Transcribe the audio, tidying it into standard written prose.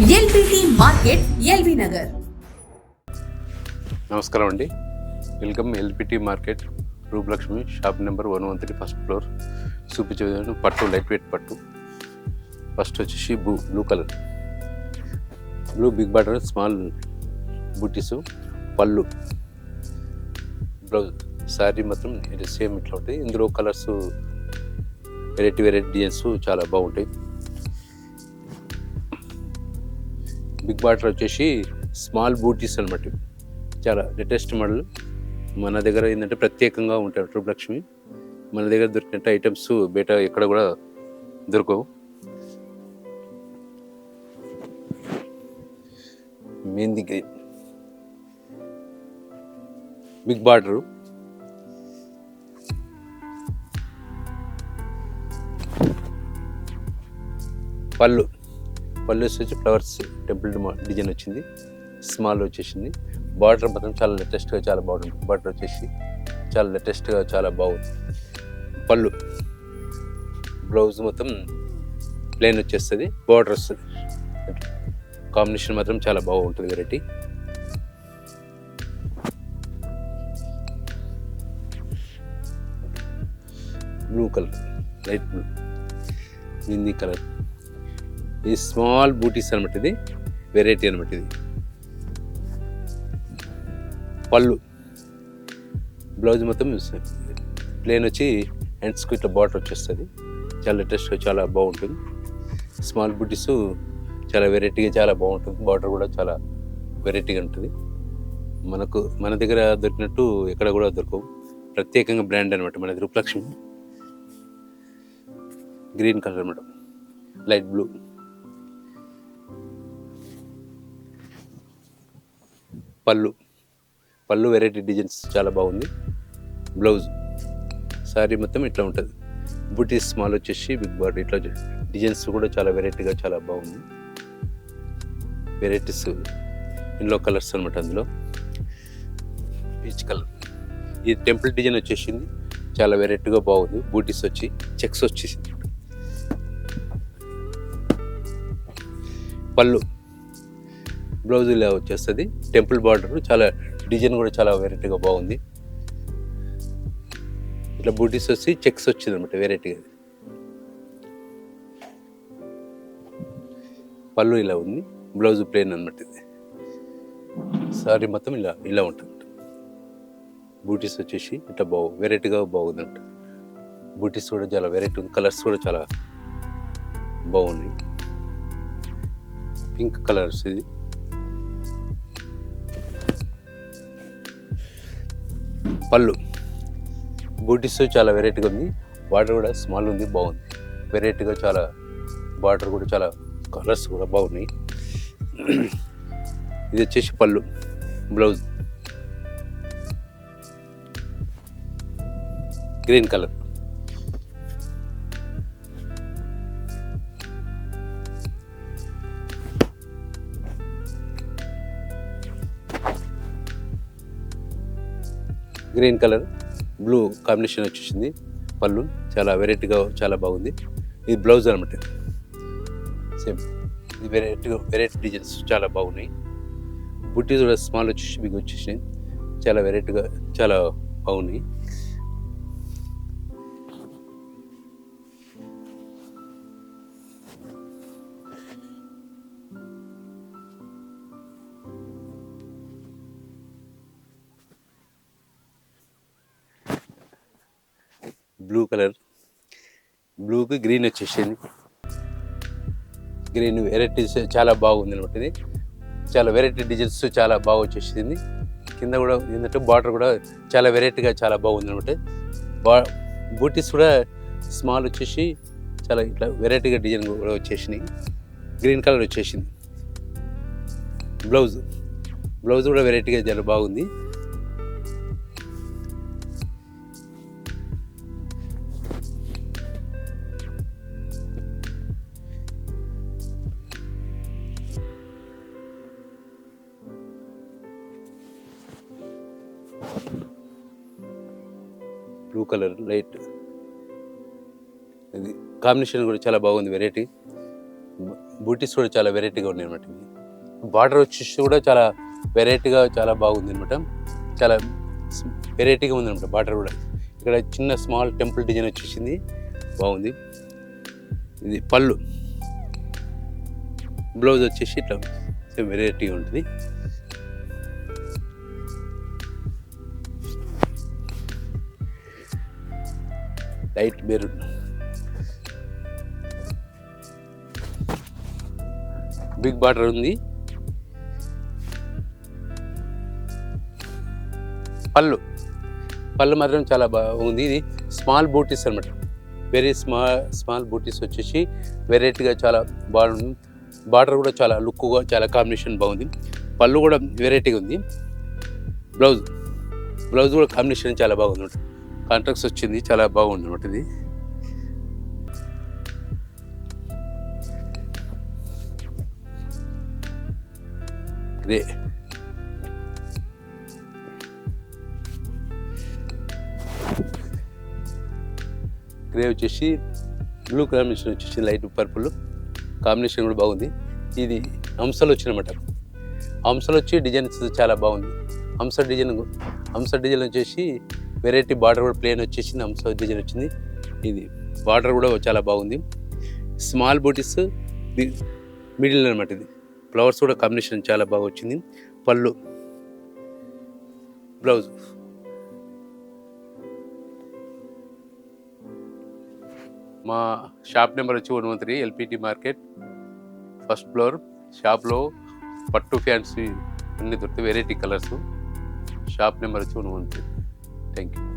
LBT market, LB Nagar. నమస్కారం అండి. Welcome LBT market, Rupalakshmi, shop number 113, first floor. చూపించే పట్టు, లైట్ వెయిట్ పట్టు. ఫస్ట్ వచ్చేసి blue colour, blue big border, small బూటీసు, పళ్ళు, బ్లౌజ్. శారీ మాత్రం సేమ్ ఇట్లా ఉంటుంది. ఇందులో కలర్స్ వెరైటీ డిజైన్స్ చాలా బాగుంటాయి. బిగ్ బార్డర్ వచ్చేసి స్మాల్ బూటీస్ అనమాట. చాలా లేటెస్ట్ మోడల్. మన దగ్గర ఏంటంటే ప్రత్యేకంగా ఉంటాయి రూపలక్ష్మి. మన దగ్గర దొరికినట్టు ఐటమ్స్ బయట ఎక్కడ కూడా దొరకవు. మెహందీ గ్రీన్, బిగ్ బార్డరు, పళ్ళు వచ్చి ఫ్లవర్స్ టెంపుల్ డిజైన్ వచ్చింది. స్మాల్ వచ్చేసింది. బార్డర్ మాత్రం చాలా లేటెస్ట్గా చాలా బాగుంటుంది. బార్డర్ వచ్చేసి చాలా లేటెస్ట్గా చాలా బాగుంది. పళ్ళు, బ్లౌజ్ మొత్తం ప్లెయిన్ వచ్చేస్తుంది, బార్డర్ వస్తుంది. కాంబినేషన్ మాత్రం చాలా బాగుంటుంది. Variety blue colour, light blue, Hindi colour. ఇది స్మాల్ బూటీస్ అనమాట. ఇది వెరైటీ అనమాట. ఇది పళ్ళు, బ్లౌజ్ మొత్తం ప్లేన్ వచ్చి హ్యాండ్స్కి ఇట్లా బార్డర్ వచ్చేస్తుంది. చాలా లేటెస్ట్గా చాలా బాగుంటుంది. స్మాల్ బూటీస్ చాలా వెరైటీగా చాలా బాగుంటుంది. బార్డర్ కూడా చాలా వెరైటీగా ఉంటుంది. మన దగ్గర దొరికినట్టు ఎక్కడ కూడా దొరకవు. ప్రత్యేకంగా బ్రాండ్ అనమాట మనది రూపలక్ష్మి. గ్రీన్ కలర్ అనమాట, లైట్ బ్లూ, పళ్ళు వెరైటీ డిజైన్స్ చాలా బాగుంది. బ్లౌజ్, శారీ మొత్తం ఇట్లా ఉంటుంది. బూటీస్ స్మాల్ వచ్చేసి బిగ్ బార్డర్. ఇట్లా డిజైన్స్ కూడా చాలా వెరైటీగా చాలా బాగుంది. వెరైటీస్ ఎల్లో కలర్స్ అనమాట. అందులో పీచ్ కలర్. ఈ టెంపుల్ డిజైన్ వచ్చేసింది, చాలా వెరైటీగా బాగుంది. బూటీస్ వచ్చి చెక్స్ వచ్చేసింది. పళ్ళు, బ్లౌజ్ ఇలా వచ్చేస్తుంది. టెంపుల్ బార్డర్, చాలా డిజైన్ కూడా చాలా వెరైటీగా బాగుంది. ఇట్లా బూటీస్ వచ్చి చెక్స్ వచ్చింది అనమాట వెరైటీగా. పళ్ళు ఇలా ఉంది, బ్లౌజ్ ప్లెయిన్ అనమాట. ఇది సారీ మొత్తం ఇలా ఉంటుంది. బూటీస్ వచ్చేసి ఇట్లా వెరైటీగా బాగుంది అనమాట. బూటీస్ కూడా చాలా వెరైటీ ఉంది. కలర్స్ కూడా చాలా బాగున్నాయి. పింక్ కలర్స్, ఇది పళ్ళు. బూటీస్ చాలా వెరైటీగా ఉంది. బార్డర్ కూడా స్మాల్ ఉంది, బాగుంది. వెరైటీగా చాలా బార్డర్ కూడా చాలా కలర్స్ కూడా బాగున్నాయి. ఇది వచ్చేసి పళ్ళు, blouse green colour. Green colour, blue combination వచ్చేసింది. పళ్ళు చాలా వెరైటీగా చాలా బాగుంది. ఇది బ్లౌజ్ అనమాట. సేమ్ ఇది వెరైటీ డిజైన్స్ చాలా బాగున్నాయి. బుట్టీస్ కూడా స్మాల్ వచ్చేసి బిగ్ వచ్చేసినాయి. చాలా వెరైటీగా చాలా బాగున్నాయి. బ్లూ కలర్, బ్లూకి గ్రీన్ వచ్చేసింది. గ్రీన్ వెరైటీస్ చాలా బాగుంది అనమాట. ఇది చాలా వెరైటీ డిజైన్స్ చాలా బాగా వచ్చేసింది. కింద కూడా ఏంటంటే బార్డర్ కూడా చాలా వెరైటీగా చాలా బాగుంది అనమాట. బూటీస్ కూడా స్మాల్ వచ్చేసి చాలా ఇట్లా వెరైటీగా డిజైన్ కూడా వచ్చేసినాయి. గ్రీన్ కలర్ వచ్చేసింది. బ్లౌజ్ కూడా వెరైటీగా చాలా బాగుంది. బ్లూ కలర్ లైట్, ఇది కాంబినేషన్ కూడా చాలా బాగుంది. వెరైటీ బూటీస్ కూడా చాలా వెరైటీగా ఉన్నాయి అనమాట. బార్డర్ వచ్చేసి కూడా చాలా వెరైటీగా చాలా బాగుంది అనమాట. చాలా వెరైటీగా ఉంది అనమాట బార్డర్ కూడా. ఇక్కడ చిన్న స్మాల్ టెంపుల్ డిజైన్ వచ్చేసింది, బాగుంది. ఇది పళ్ళు, బ్లౌజ్ వచ్చేసి ఇట్లా వెరైటీగా ఉంటుంది. లైట్ మెరూన్, బిగ్ బార్డర్ ఉంది. పళ్ళు మాత్రం చాలా బాగుంది. ఇది స్మాల్ బూటీస్ అనమాట, వెరీ స్మాల్ బూటీస్ వచ్చేసి వెరైటీగా చాలా బాగుంది. బార్డర్ కూడా చాలా లుక్గా, చాలా కాంబినేషన్ బాగుంది. పళ్ళు కూడా వెరైటీగా ఉంది. బ్లౌజ్ కూడా కాంబినేషన్ చాలా బాగుంది అనమాట. కాంట్రాక్ట్స్ వచ్చింది, చాలా బాగుంది అనమాట. ఇది గ్రే వచ్చేసి బ్లూ కాంబినేషన్ వచ్చేసి లైట్ పర్పుల్ కాంబినేషన్ కూడా బాగుంది. ఇది హంసలు వచ్చినమాట. హంసలు వచ్చి డిజైన్స్ చాలా బాగుంది. హంస డిజైన్ వచ్చేసి వెరైటీ బార్డర్ కూడా ప్లేన్ వచ్చేసి హంస డిజైన్ వచ్చింది. ఇది బార్డర్ కూడా చాలా బాగుంది. స్మాల్ బూటీస్ మిడిల్ అనమాట. ఇది ఫ్లవర్స్ కూడా కాంబినేషన్ చాలా బాగా వచ్చింది. పళ్ళు, బ్లౌజ్. మా షాప్ నెంబర్ వచ్చి 113 ఎల్పిటి మార్కెట్, ఫస్ట్ ఫ్లోర్. షాప్లో పట్టు ఫ్యాన్సీ అన్ని దొరుకుతాయి, వెరైటీ కలర్స్. షాప్ నెంబర్ వచ్చి 113. Thank you.